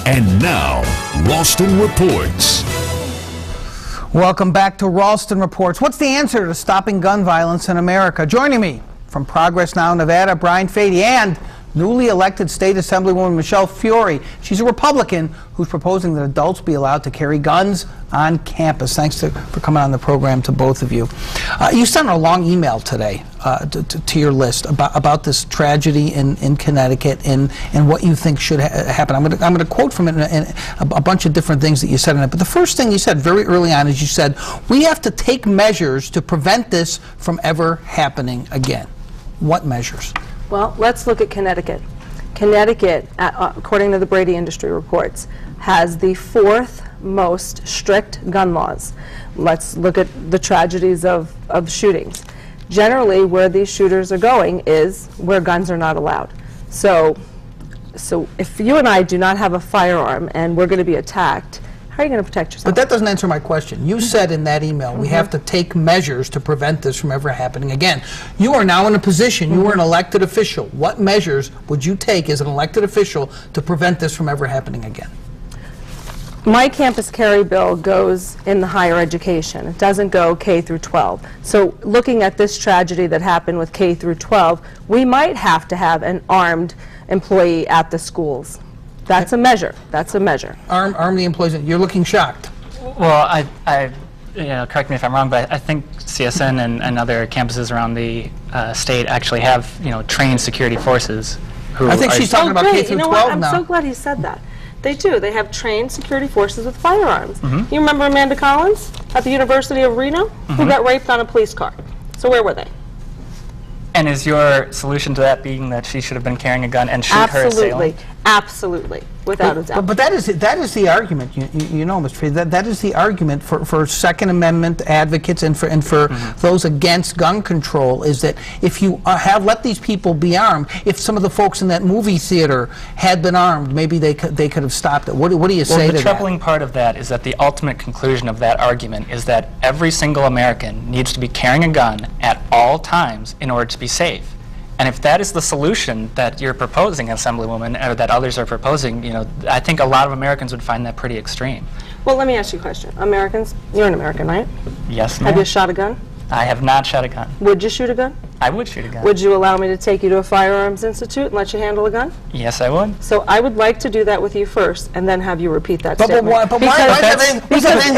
And now, Ralston Reports. Welcome back to Ralston Reports. What's the answer to stopping gun violence in America? Joining me from ProgressNow Nevada, Brian Fady, and newly elected State Assemblywoman Michelle Fiore. She's a Republican who's proposing that adults be allowed to carry guns on campus. Thanks for coming on the program to both of you. You sent a long email today to your list about this tragedy in Connecticut and what you think should happen. I'm going to quote from it and a bunch of different things that you said in it. But the first thing you said very early on is you said, we have to take measures to prevent this from ever happening again. What measures? Well, let's look at Connecticut. Connecticut, according to the Brady Industry Reports, has the 4th most strict gun laws. Let's look at the tragedies of shootings. Generally, where these shooters are going is where guns are not allowed. So if you and I do not have a firearm and we're going to be attacked, how are you going to protect yourself? But that doesn't answer my question. You said in that email, we have to take measures to prevent this from ever happening again. You are now in a position, you are an elected official. What measures would you take as an elected official to prevent this from ever happening again? My campus carry bill goes in the higher education. It doesn't go K through 12. So looking at this tragedy that happened with K through 12, we might have to have an armed employee at the schools. That's a measure. That's a measure. Arm the employees. You're looking shocked. Well, correct me if I'm wrong, but I think CSN and other campuses around the state actually have, trained security forces. Who I think she's talking about K through 12 now. I'm so glad he said that. They do. They have trained security forces with firearms. You remember Amanda Collins at the University of Reno, who got raped on a police car? So where were they? And is your solution to that being that she should have been carrying a gun and shoot her assailant? Absolutely, without a doubt. But that is the argument. You know, Mr. Fried, that is the argument for Second Amendment advocates and for those against gun control, is that if you let these people be armed, if some of the folks in that movie theater had been armed, maybe they could have stopped it. What do you say to that? The troubling part of that is that the ultimate conclusion of that argument is that every single American needs to be carrying a gun at all times in order to be safe. And if that is the solution that you're proposing, Assemblywoman, or that others are proposing, I think a lot of Americans would find that pretty extreme. Well, let me ask you a question. Americans, you're an American, right? Yes, ma'am. Have you shot a gun? I have not shot a gun. Would you shoot a gun? I would shoot a gun. Would you allow me to take you to a firearms institute and let you handle a gun? Yes, I would. So I would like to do that with you first, and then have you repeat that statement. But why because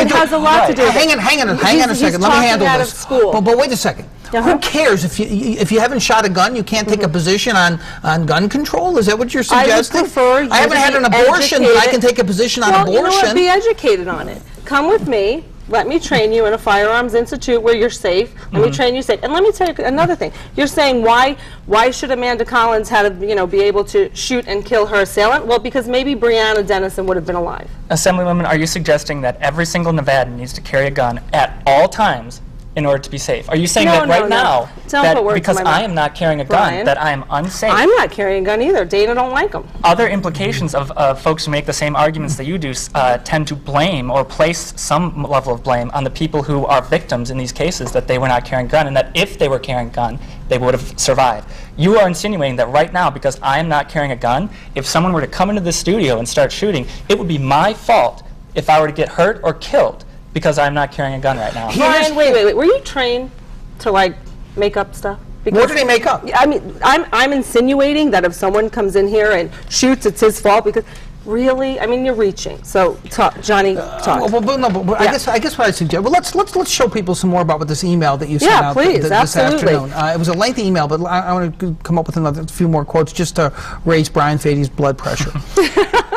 it has a lot to do with it. Hang on a second. Let me handle this. School. But wait a second. Who cares if you haven't shot a gun? You can't take a position on gun control. Is that what you're suggesting? I would prefer you I haven't had an abortion, but I can take a position on abortion. Well, you know what? Be educated on it. Come with me. Let me train you in a firearms institute where you're safe. Let me train you safe. And let me tell you another thing. You're saying why should Amanda Collins have be able to shoot and kill her assailant? Well, because maybe Breonna Dennison would have been alive. Assemblywoman, are you suggesting that every single Nevadan needs to carry a gun at all times in order to be safe? Are you saying that right now, that because I am not carrying a gun, that I am unsafe? I'm not carrying a gun either. Dana don't like them. Other implications of folks who make the same arguments that you do tend to blame or place some level of blame on the people who are victims in these cases, that they were not carrying a gun, and that if they were carrying a gun, they would have survived. You are insinuating that right now, because I am not carrying a gun, if someone were to come into this studio and start shooting, it would be my fault if I were to get hurt or killed because I'm not carrying a gun right now. Brian, wait. Were you trained to make up stuff? Because what did he make up? I mean, I'm insinuating that if someone comes in here and shoots, it's his fault because. Really? I mean, you're reaching. So, Johnny, talk. I guess what I suggest. Well, let's show people some more about what this email that you sent out this afternoon. It was a lengthy email, but I want to come up with a few more quotes just to raise Brian Fady's blood pressure.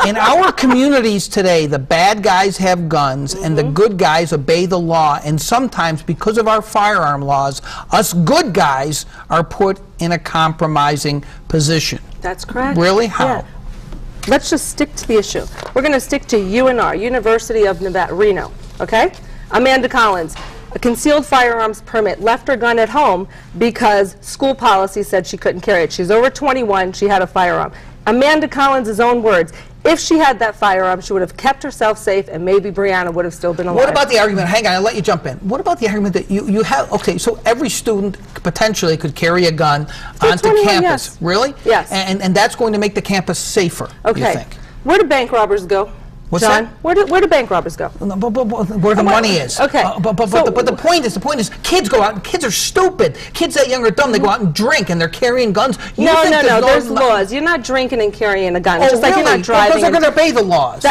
In our communities today, the bad guys have guns and the good guys obey the law. And sometimes, because of our firearm laws, us good guys are put in a compromising position. That's correct. Really? How? Yeah. Let's just stick to the issue. We're going to stick to UNR, University of Nevada, Reno, okay? Amanda Collins, a concealed firearms permit, left her gun at home because school policy said she couldn't carry it. She's over 21, she had a firearm. Amanda Collins' own words, if she had that firearm, she would have kept herself safe and maybe Breonna would have still been alive. What about the argument, hang on, I'll let you jump in. What about the argument that you have, okay, so every student potentially could carry a gun onto campus. Yes. Really? Yes. And that's going to make the campus safer, you think? Where do bank robbers go? What's John, that? where do bank robbers go? No, but where the money is. Okay. But the point is, kids go out, and kids are stupid. Kids that young are dumb. They go out and drink, and they're carrying guns. No. There's laws. You're not drinking and carrying a gun. Oh, just like really? You're not driving. Because they're going to obey the laws.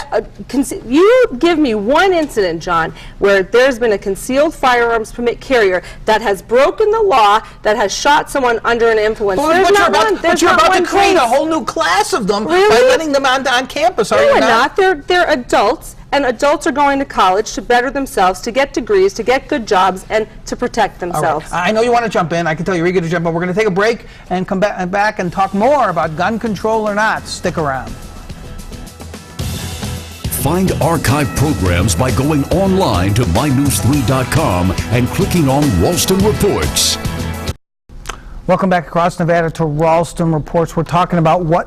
You give me one incident, John, where there's been a concealed firearms permit carrier that has broken the law, that has shot someone under an influence. But you're about to create a whole new class of them by letting them on campus, are you not? They're adults, and adults are going to college to better themselves, to get degrees, to get good jobs, and to protect themselves. Right. I know you want to jump in. I can tell you're eager to jump in. We're going to take a break and come back and talk more about gun control or not. Stick around. Find archive programs by going online to mynews3.com and clicking on Ralston Reports. Welcome back across Nevada to Ralston Reports. We're talking about where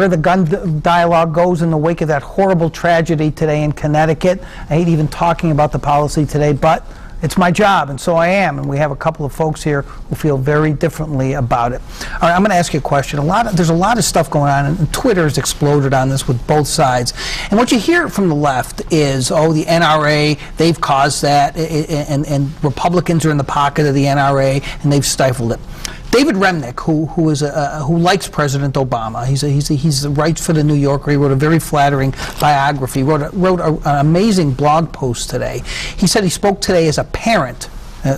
the gun dialogue goes in the wake of that horrible tragedy today in Connecticut. I hate even talking about the policy today, but it's my job, and so I am. And we have a couple of folks here who feel very differently about it. All right, I'm going to ask you a question. There's a lot of stuff going on, and Twitter has exploded on this with both sides. And what you hear from the left is, oh, the NRA, they've caused that, and Republicans are in the pocket of the NRA, and they've stifled it. David Remnick, who likes President Obama, he writes for the New Yorker. He wrote a very flattering biography. Wrote an amazing blog post today. He said he spoke today as a parent,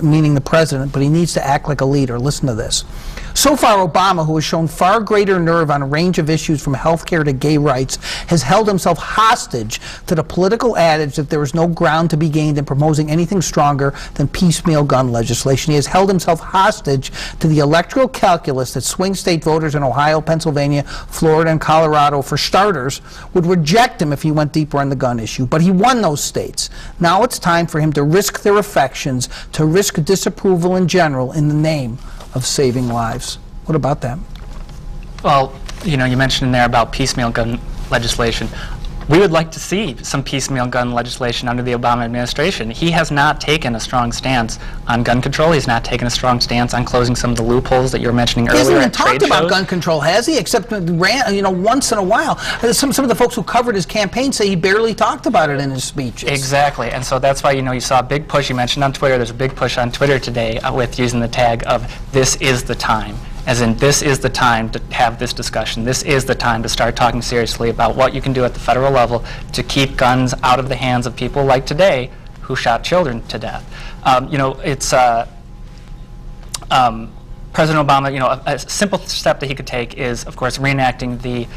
meaning the president, but he needs to act like a leader. Listen to this. So far, Obama, who has shown far greater nerve on a range of issues from health care to gay rights, has held himself hostage to the political adage that there is no ground to be gained in proposing anything stronger than piecemeal gun legislation. He has held himself hostage to the electoral calculus that swing state voters in Ohio, Pennsylvania, Florida, and Colorado, for starters, would reject him if he went deeper on the gun issue. But he won those states. Now it's time for him to risk their affections, to risk disapproval in general in the name of saving lives. What about that? Well, you mentioned in there about piecemeal gun legislation. We would like to see some piecemeal gun legislation under the Obama administration. He has not taken a strong stance on gun control. He's not taken a strong stance on closing some of the loopholes that you were mentioning earlier. He hasn't even talked about gun control, has he? Except once in a while. Some of the folks who covered his campaign say he barely talked about it in his speeches. Exactly, and so that's why you saw a big push. You mentioned on Twitter. There's a big push on Twitter today with using the tag of "This is the time." As in, this is the time to have this discussion. This is the time to start talking seriously about what you can do at the federal level to keep guns out of the hands of people like today who shot children to death. President Obama, a simple step that he could take is, of course, reenacting the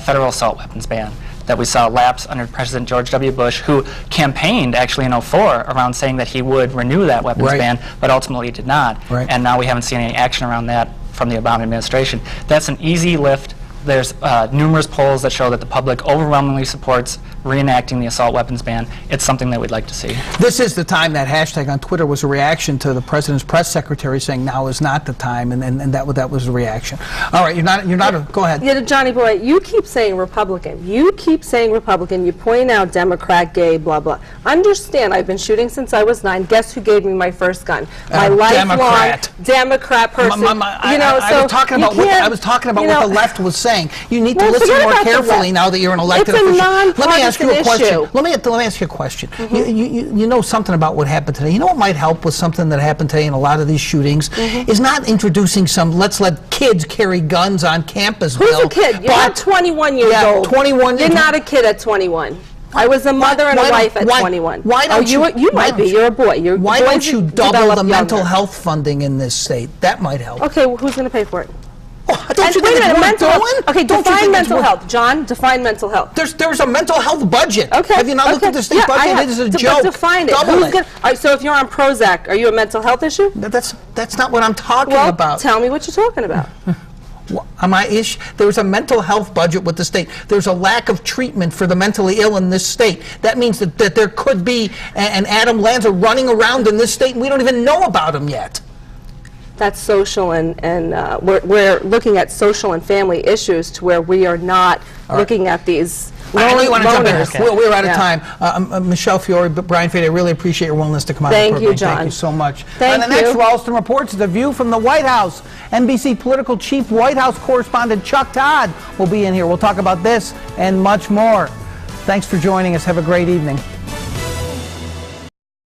federal assault weapons ban that we saw lapse under President George W. Bush, who campaigned actually in 2004 around saying that he would renew that weapons ban, but ultimately did not. Right. And now we haven't seen any action around that from the Obama administration. That's an easy lift. There's numerous polls that show that the public overwhelmingly supports reenacting the assault weapons ban. It's something that we'd like to see. This is the time. That hashtag on Twitter was a reaction to the president's press secretary saying now is not the time, and that was a reaction. All right, go ahead. Yeah, Johnny boy, you keep saying Republican. You keep saying Republican. You point out Democrat, gay, blah blah. Understand? I've been shooting since I was 9. Guess who gave me my first gun? My lifelong Democrat person. I was talking about what the left was saying. You need to listen more carefully now that you're an elected official. Let me ask you a question. Let me ask you a question. You know something about what happened today. You know what might help with something that happened today in a lot of these shootings is not introducing some let's let kids carry guns on campus bill. Who's a kid? You're not 21 years old. 21. You're not a kid at 21. I was a mother and a wife at 21. Why don't you might be. You're a boy. Why don't you double the mental health funding in this state? That might help. Okay, well, who's going to pay for it? Don't you think it's worth doing? Okay, define mental health. John, define mental health. There's a mental health budget. Okay. Have you not looked at the state budget? It is a joke. Define it. Double it. All right, so if you're on Prozac, are you a mental health issue? That's not what I'm talking about. Tell me what you're talking about. There's a mental health budget with the state. There's a lack of treatment for the mentally ill in this state. That means that there could be an Adam Lanza running around in this state, and we don't even know about him yet. That's social, and we're looking at social and family issues to where we are not looking at these I know you want to jump in. loners. We're out of Yeah. time. Michelle Fiore, Brian Fade, I really appreciate your willingness to come on Thank the program. you, John. Thank you so much. Thank On the next you. Ralston Reports, the view from the White House. NBC political chief White House correspondent Chuck Todd will be in here. We'll talk about this and much more. Thanks for joining us. Have a great evening.